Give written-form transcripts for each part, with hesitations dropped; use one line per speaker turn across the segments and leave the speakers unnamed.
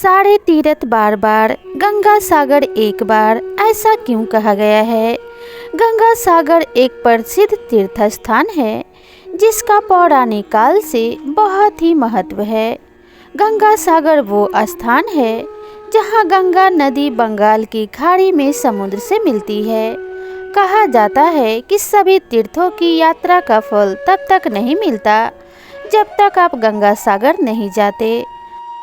सारे तीर्थ बार बार, गंगा सागर एक बार, ऐसा क्यों कहा गया है? गंगा सागर एक प्रसिद्ध तीर्थ स्थान है जिसका पौराणिक काल से बहुत ही महत्व है। गंगा सागर वो स्थान है जहाँ गंगा नदी बंगाल की खाड़ी में समुद्र से मिलती है। कहा जाता है कि सभी तीर्थों की यात्रा का फल तब तक नहीं मिलता जब तक आप गंगा सागर नहीं जाते।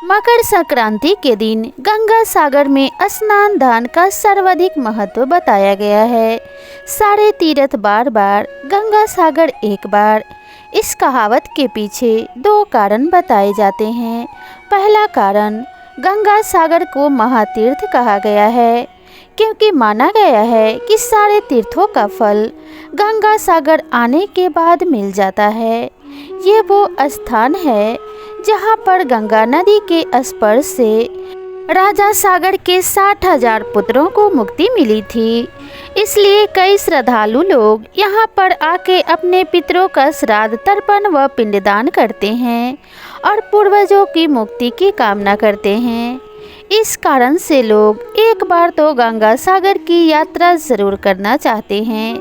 मकर संक्रांति के दिन गंगा सागर में स्नान दान का सर्वाधिक महत्व बताया गया है। सारे तीर्थ बार बार, गंगा सागर एक बार। इस कहावत के पीछे दो कारण बताए जाते हैं। पहला कारण, गंगा सागर को महातीर्थ कहा गया है क्योंकि माना गया है कि सारे तीर्थों का फल गंगा सागर आने के बाद मिल जाता है। ये वो स्थान है जहाँ पर गंगा नदी के स्पर्श से राजा सागर के 60,000 पुत्रों को मुक्ति मिली थी। इसलिए कई श्रद्धालु लोग यहाँ पर आके अपने पितरों का श्राद्ध तर्पण व पिंडदान करते हैं और पूर्वजों की मुक्ति की कामना करते हैं। इस कारण से लोग एक बार तो गंगा सागर की यात्रा जरूर करना चाहते हैं।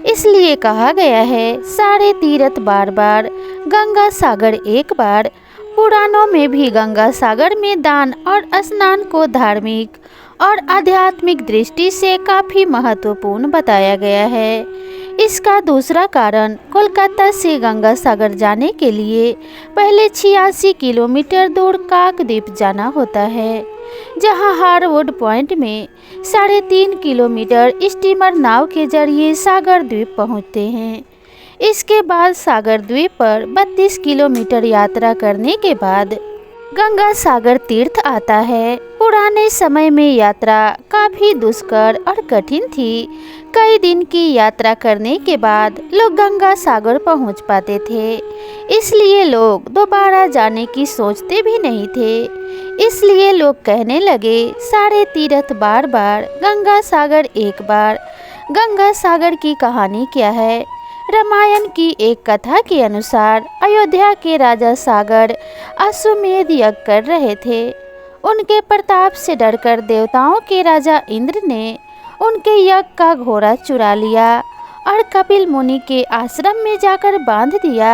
इसलिए कहा गया है सारे तीर्थ बार बार, गंगा सागर एक बार। पुराणों में भी गंगा सागर में दान और स्नान को धार्मिक और आध्यात्मिक दृष्टि से काफ़ी महत्वपूर्ण बताया गया है। इसका दूसरा कारण, कोलकाता से गंगा सागर जाने के लिए पहले 86 किलोमीटर दूर काकद्वीप जाना होता है, जहां हारवुड पॉइंट में 3.5 किलोमीटर स्टीमर नाव के जरिए सागर द्वीप पहुंचते हैं। इसके बाद सागर द्वीप पर 32 किलोमीटर यात्रा करने के बाद गंगा सागर तीर्थ आता है। पुराने समय में यात्रा काफ़ी दुष्कर और कठिन थी। कई दिन की यात्रा करने के बाद लोग गंगा सागर पहुंच पाते थे। इसलिए लोग दोबारा जाने की सोचते भी नहीं थे। इसलिए लोग कहने लगे सारे तीर्थ बार बार, गंगा सागर एक बार। गंगा सागर की कहानी क्या है? रामायण की एक कथा के अनुसार अयोध्या के राजा सागर अश्वमेध यज्ञ कर रहे थे। उनके प्रताप से डरकर देवताओं के राजा इंद्र ने उनके यज्ञ का घोड़ा चुरा लिया और कपिल मुनि के आश्रम में जाकर बांध दिया।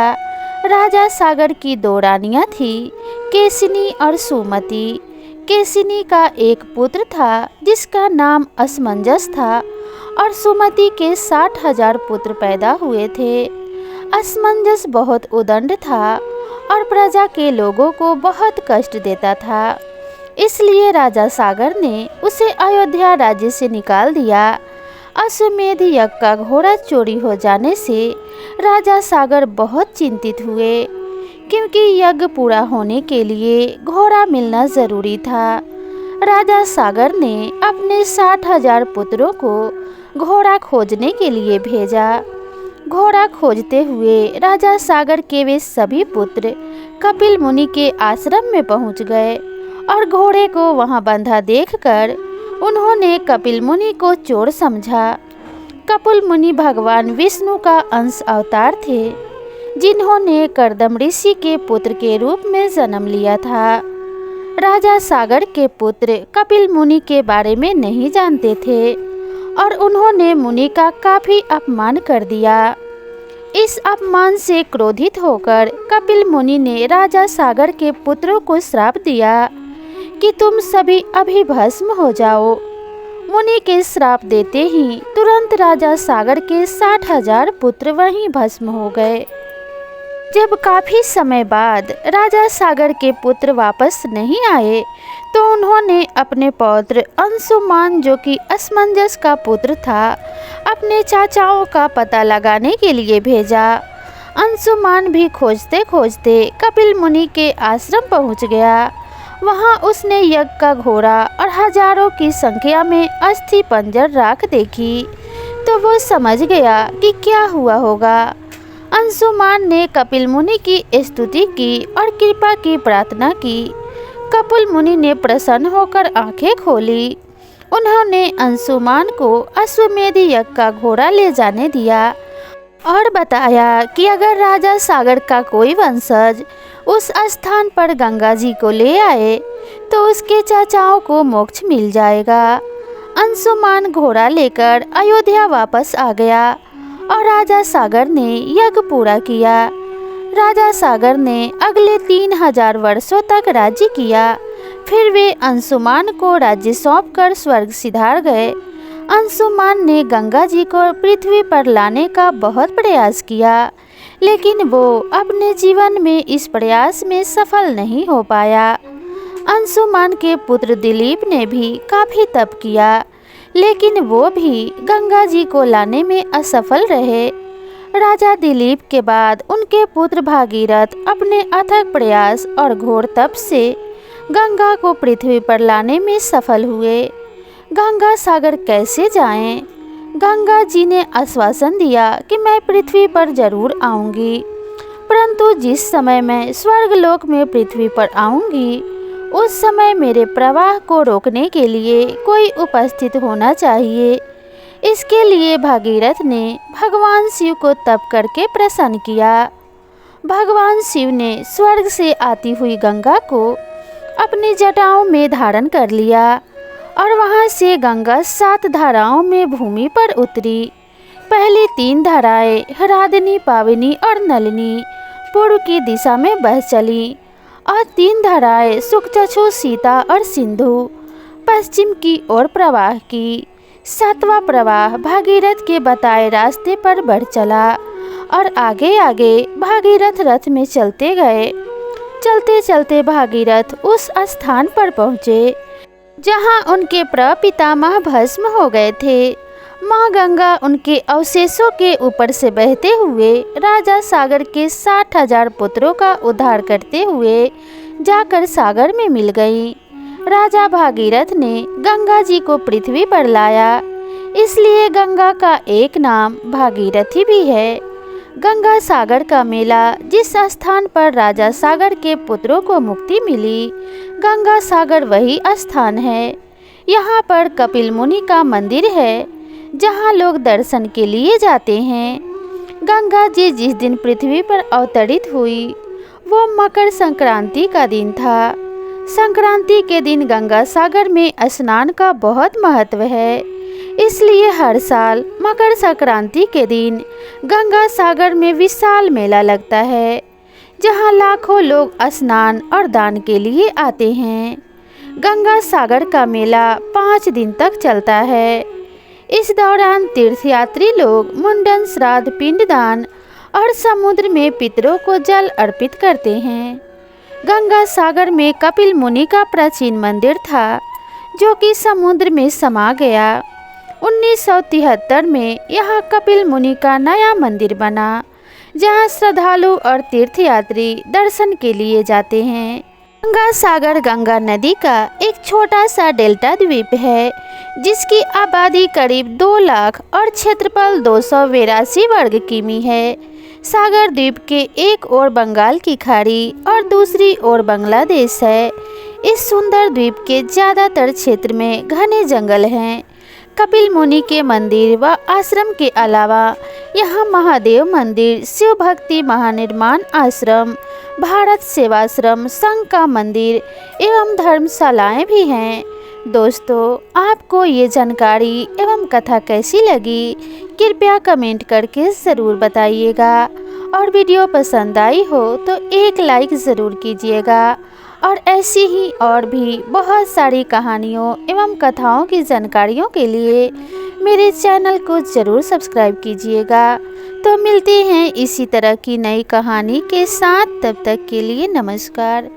राजा सागर की 2 रानियां थीं, केसिनी और सुमति। केसिनी का एक पुत्र था जिसका नाम असमंजस था और सुमति के 60,000 पुत्र पैदा हुए थे। असमंजस बहुत उदंड था और प्रजा के लोगों को बहुत कष्ट देता था। इसलिए राजा सागर ने उसे अयोध्या राज्य से निकाल दिया। अश्वमेध यज्ञ का घोड़ा चोरी हो जाने से राजा सागर बहुत चिंतित हुए क्योंकि यज्ञ पूरा होने के लिए घोड़ा मिलना जरूरी था। राजा सागर ने अपने 60,000 पुत्रों को घोड़ा खोजने के लिए भेजा। घोड़ा खोजते हुए राजा सागर के वे सभी पुत्र कपिल मुनि के आश्रम में पहुंच गए और घोड़े को वहां बंधा देखकर उन्होंने कपिल मुनि को चोर समझा। कपिल मुनि भगवान विष्णु का अंश अवतार थे जिन्होंने कर्दम ऋषि के पुत्र के रूप में जन्म लिया था। राजा सागर के पुत्र कपिल मुनि के बारे में नहीं जानते थे और उन्होंने मुनि का काफ़ी अपमान कर दिया। इस अपमान से क्रोधित होकर कपिल मुनि ने राजा सागर के पुत्रों को श्राप दिया कि तुम सभी अभी भस्म हो जाओ। मुनि के श्राप देते ही तुरंत राजा सागर के 60,000 पुत्र वहीं भस्म हो गए। जब काफ़ी समय बाद राजा सागर के पुत्र वापस नहीं आए तो उन्होंने अपने पौत्र अंशुमान, जो कि असमंजस का पुत्र था, अपने चाचाओं का पता लगाने के लिए भेजा। अंशुमान भी खोजते खोजते कपिल मुनि के आश्रम पहुंच गया। वहां उसने यज्ञ का घोड़ा और हजारों की संख्या में अस्थि पंजर राख देखी तो वो समझ गया कि क्या हुआ होगा। अंशुमान ने कपिल मुनि की स्तुति की और कृपा की प्रार्थना की। कपिल मुनि ने प्रसन्न होकर आंखें खोली। उन्होंने अंशुमान को अश्वमेध यज्ञ का घोड़ा ले जाने दिया और बताया कि अगर राजा सागर का कोई वंशज उस स्थान पर गंगा जी को ले आए तो उसके चाचाओं को मोक्ष मिल जाएगा। अंशुमान घोड़ा लेकर अयोध्या वापस आ गया और राजा सागर ने यज्ञ पूरा किया। राजा सागर ने अगले 3000 वर्षों तक राज्य किया। फिर वे अंशुमान को राज्य सौंपकर स्वर्ग सिधार गए। अंशुमान ने गंगा जी को पृथ्वी पर लाने का बहुत प्रयास किया, लेकिन वो अपने जीवन में इस प्रयास में सफल नहीं हो पाया। अंशुमान के पुत्र दिलीप ने भी काफ़ी तप किया, लेकिन वो भी गंगा जी को लाने में असफल रहे। राजा दिलीप के बाद उनके पुत्र भागीरथ अपने अथक प्रयास और घोर तप से गंगा को पृथ्वी पर लाने में सफल हुए। गंगा सागर कैसे जाएं? गंगा जी ने आश्वासन दिया कि मैं पृथ्वी पर जरूर आऊंगी, परंतु जिस समय मैं स्वर्गलोक में पृथ्वी पर आऊंगी उस समय मेरे प्रवाह को रोकने के लिए कोई उपस्थित होना चाहिए। इसके लिए भागीरथ ने भगवान शिव को तप करके प्रसन्न किया। भगवान शिव ने स्वर्ग से आती हुई गंगा को अपनी जटाओं में धारण कर लिया और वहां से गंगा 7 धाराओं में भूमि पर उतरी। पहली 3 धाराएं हरादिनी, पावनी और नलिनी पूर्व की दिशा में बह चली और 3 धाराएं सुकचक्षु, सीता और सिंधु पश्चिम की ओर प्रवाह की। 7वां प्रवाह भागीरथ के बताए रास्ते पर बढ़ चला और आगे आगे भागीरथ रथ में चलते गए। चलते चलते भागीरथ उस स्थान पर पहुँचे जहाँ उनके प्रपितामह भस्म हो गए थे। माँ गंगा उनके अवशेषों के ऊपर से बहते हुए राजा सागर के 60,000 पुत्रों का उद्धार करते हुए जाकर सागर में मिल गई। राजा भागीरथ ने गंगा जी को पृथ्वी पर लाया, इसलिए गंगा का एक नाम भागीरथी भी है। गंगा सागर का मेला जिस स्थान पर राजा सागर के पुत्रों को मुक्ति मिली, गंगा सागर वही स्थान है। यहाँ पर कपिल मुनि का मंदिर है जहाँ लोग दर्शन के लिए जाते हैं। गंगा जी जिस दिन पृथ्वी पर अवतरित हुई वो मकर संक्रांति का दिन था। संक्रांति के दिन गंगा सागर में स्नान का बहुत महत्व है, इसलिए हर साल मकर संक्रांति के दिन गंगा सागर में विशाल मेला लगता है जहां लाखों लोग स्नान और दान के लिए आते हैं। गंगा सागर का मेला 5 दिन तक चलता है। इस दौरान तीर्थयात्री लोग मुंडन, श्राद्ध, पिंडदान और समुद्र में पितरों को जल अर्पित करते हैं। गंगा सागर में कपिल मुनि का प्राचीन मंदिर था जो कि समुद्र में समा गया। 1973 में यहाँ कपिल मुनि का नया मंदिर बना जहाँ श्रद्धालु और तीर्थयात्री दर्शन के लिए जाते हैं। गंगा सागर गंगा नदी का एक छोटा सा डेल्टा द्वीप है जिसकी आबादी करीब 2 लाख और क्षेत्रफल 282 वर्ग किमी है। सागर द्वीप के एक ओर बंगाल की खाड़ी और दूसरी ओर बांग्लादेश है। इस सुंदर द्वीप के ज़्यादातर क्षेत्र में घने जंगल हैं। कपिल मुनि के मंदिर व आश्रम के अलावा यहाँ महादेव मंदिर, शिव भक्ति महानिर्माण आश्रम, भारत सेवाश्रम, संघ का मंदिर एवं धर्मशालाएं भी हैं। दोस्तों, आपको ये जानकारी एवं कथा कैसी लगी कृपया कमेंट करके ज़रूर बताइएगा और वीडियो पसंद आई हो तो एक लाइक ज़रूर कीजिएगा और ऐसी ही और भी बहुत सारी कहानियों एवं कथाओं की जानकारियों के लिए मेरे चैनल को ज़रूर सब्सक्राइब कीजिएगा। तो मिलते हैं इसी तरह की नई कहानी के साथ, तब तक के लिए नमस्कार।